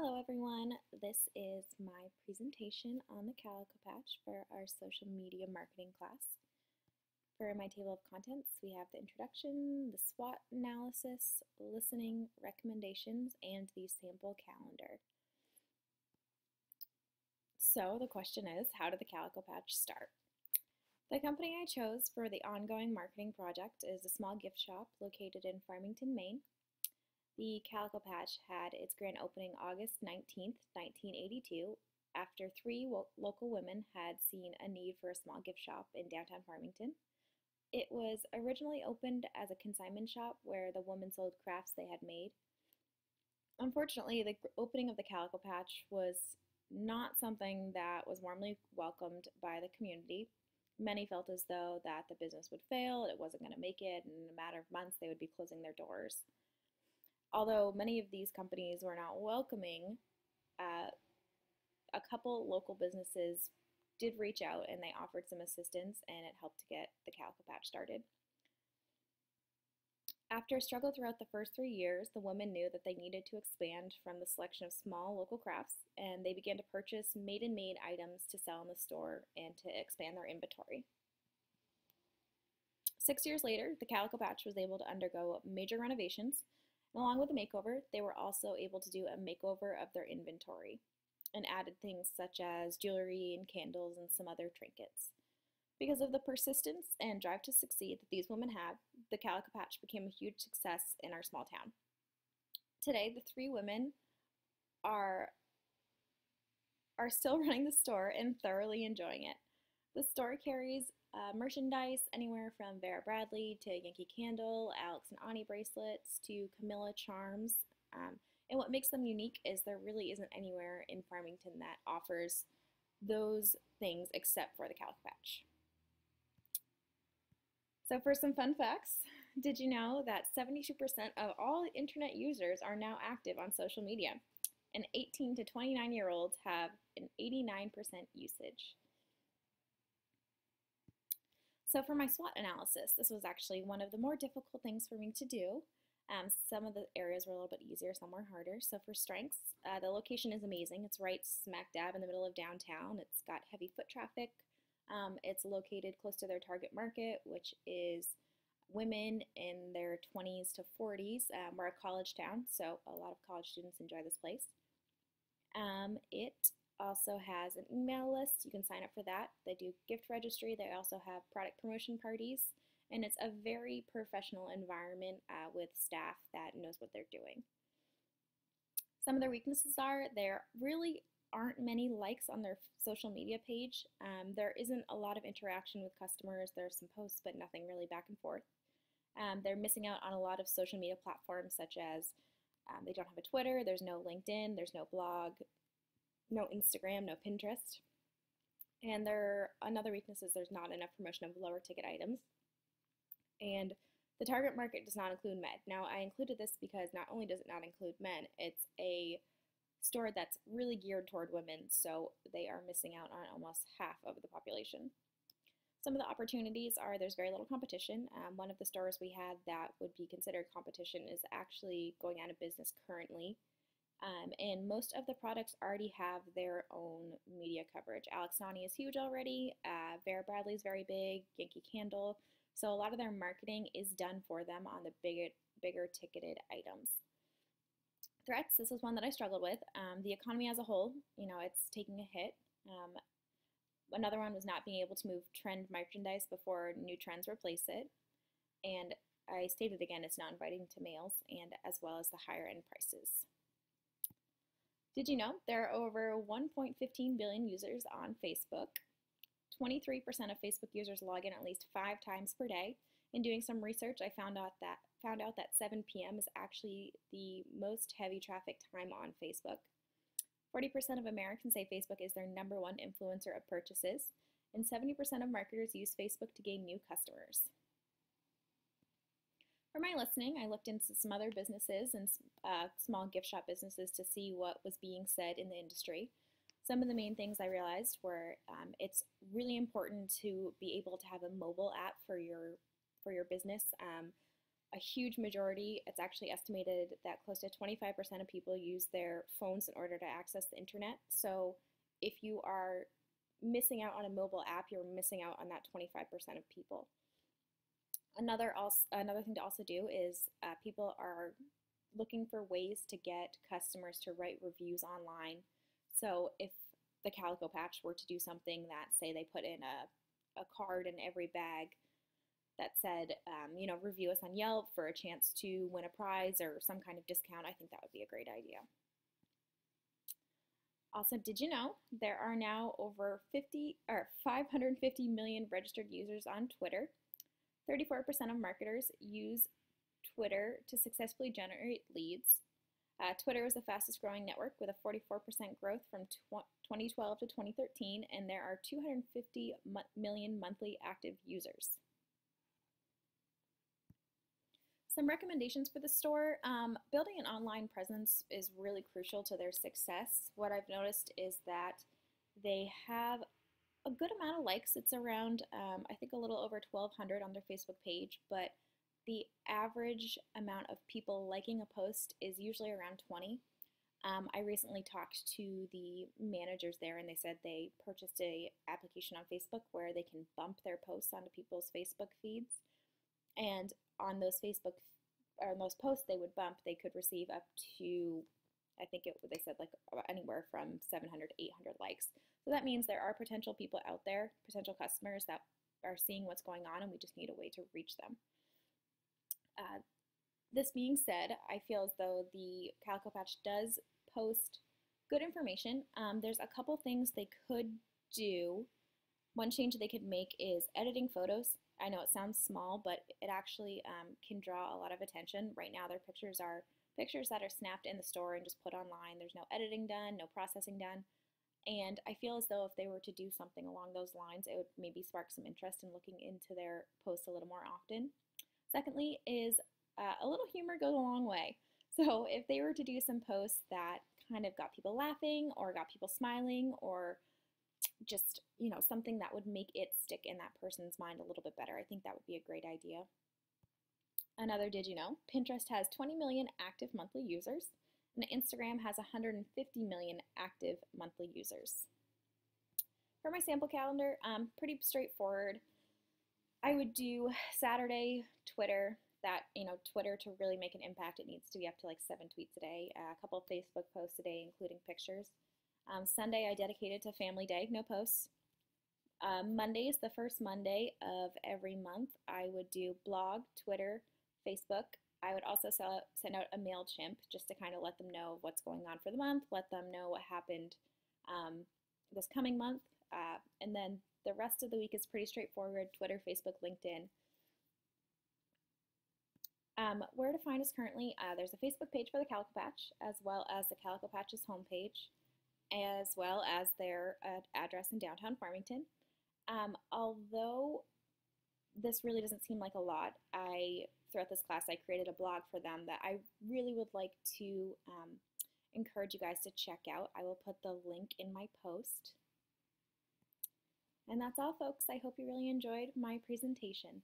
Hello everyone, this is my presentation on the Calico Patch for our social media marketing class. For my table of contents, we have the introduction, the SWOT analysis, listening, recommendations, and the sample calendar. So the question is, how did the Calico Patch start? The company I chose for the ongoing marketing project is a small gift shop located in Farmington, Maine. The Calico Patch had its grand opening August 19th, 1982, after three local women had seen a need for a small gift shop in downtown Farmington. It was originally opened as a consignment shop where the women sold crafts they had made. Unfortunately, the opening of the Calico Patch was not something that was warmly welcomed by the community. Many felt as though that the business would fail, it wasn't going to make it, and in a matter of months they would be closing their doors. Although many of these companies were not welcoming, a couple local businesses did reach out and they offered some assistance, and it helped to get the Calico Patch started. After a struggle throughout the first 3 years, the women knew that they needed to expand from the selection of small local crafts, and they began to purchase maiden-made items to sell in the store and to expand their inventory. 6 years later, the Calico Patch was able to undergo major renovations. Along with the makeover, they were also able to do a makeover of their inventory and added things such as jewelry and candles and some other trinkets. Because of the persistence and drive to succeed that these women have, the Calico Patch became a huge success in our small town. Today, the three women are still running the store and thoroughly enjoying it. The store carries merchandise anywhere from Vera Bradley to Yankee Candle, Alex and Ani bracelets to Camilla charms. And what makes them unique is there really isn't anywhere in Farmington that offers those things except for the Calico Patch. So for some fun facts, did you know that 72% of all internet users are now active on social media? And 18 to 29-year-olds have an 89% usage. So for my SWOT analysis, this was actually one of the more difficult things for me to do. Some of the areas were a little bit easier, some were harder. So for strengths, the location is amazing. It's right smack dab in the middle of downtown. It's got heavy foot traffic. It's located close to their target market, which is women in their 20s to 40s. We're a college town, so a lot of college students enjoy this place. It also has an email list. You can sign up for that. They do gift registry. They also have product promotion parties. And it's a very professional environment with staff that knows what they're doing. Some of their weaknesses are there really aren't many likes on their social media page. There isn't a lot of interaction with customers. There's some posts, but nothing really back and forth. They're missing out on a lot of social media platforms such as they don't have a Twitter, there's no LinkedIn, there's no blog, no Instagram, no Pinterest. And another weakness is there's not enough promotion of lower ticket items. And the target market does not include men. Now, I included this because not only does it not include men, it's a store that's really geared toward women, so they are missing out on almost half of the population. Some of the opportunities are there's very little competition. One of the stores we had that would be considered competition is actually going out of business currently. And most of the products already have their own media coverage. Alex and Ani is huge already. Vera Bradley is very big. Yankee Candle. So a lot of their marketing is done for them on the bigger ticketed items. Threats, this was one that I struggled with. The economy as a whole, it's taking a hit. Another one was not being able to move trend merchandise before new trends replace it. And I stated again, it's not inviting to males, and as well as the higher end prices. Did you know there are over 1.15 billion users on Facebook? 23% of Facebook users log in at least 5 times per day. In doing some research, I found out that 7 p.m. is actually the most heavy traffic time on Facebook. 40% of Americans say Facebook is their #1 influencer of purchases, and 70% of marketers use Facebook to gain new customers. For my listening, I looked into some other businesses and small gift shop businesses to see what was being said in the industry. Some of the main things I realized were it's really important to be able to have a mobile app for your business. a huge majority, it's actually estimated that close to 25% of people use their phones in order to access the internet. So if you are missing out on a mobile app, you're missing out on that 25% of people. Another thing to also do is people are looking for ways to get customers to write reviews online. So if the Calico Patch were to do something that, say, they put in a card in every bag that said, review us on Yelp for a chance to win a prize or some kind of discount, I think that would be a great idea. Also, did you know there are now over 550 million registered users on Twitter? 34% of marketers use Twitter to successfully generate leads. Twitter is the fastest growing network with a 44% growth from 2012 to 2013, and there are 250 million monthly active users. Some recommendations for the store. Building an online presence is really crucial to their success. What I've noticed is that they have a good amount of likes. It's around, I think, a little over 1,200 on their Facebook page, but the average amount of people liking a post is usually around 20. I recently talked to the managers there, and they said they purchased an application on Facebook where they can bump their posts onto people's Facebook feeds, and on those posts they would bump, they could receive up to, I think they said like anywhere from 700 to 800 likes. So that means there are potential people out there, potential customers that are seeing what's going on, and we just need a way to reach them. This being said, I feel as though the Calico Patch does post good information. There's a couple things they could do. One change they could make is editing photos. I know it sounds small, but it actually can draw a lot of attention. Right now their pictures are pictures that are snapped in the store and just put online. There's no editing done, no processing done. And I feel as though if they were to do something along those lines, it would maybe spark some interest in looking into their posts a little more often. Secondly is a little humor goes a long way. So if they were to do some posts that kind of got people laughing or got people smiling, or just, something that would make it stick in that person's mind a little bit better, I think that would be a great idea. Another did you know, Pinterest has 20 million active monthly users, and Instagram has 150 million active monthly users. For my sample calendar, pretty straightforward. I would do Saturday, Twitter. Twitter, to really make an impact, it needs to be up to like 7 tweets a day, a couple of Facebook posts a day, including pictures. Sunday, I dedicated to Family Day, no posts. Monday is the first Monday of every month. I would do blog, Twitter, Facebook. I would also send out a MailChimp just to kind of let them know what's going on for the month, let them know what happened this coming month, and then the rest of the week is pretty straightforward: Twitter, Facebook, LinkedIn. Where to find us currently, there's a Facebook page for the Calico Patch, as well as the Calico Patch's homepage, as well as their address in downtown Farmington. Although this really doesn't seem like a lot, throughout this class I created a blog for them that I really would like to encourage you guys to check out. I will put the link in my post. And that's all, folks. I hope you really enjoyed my presentation.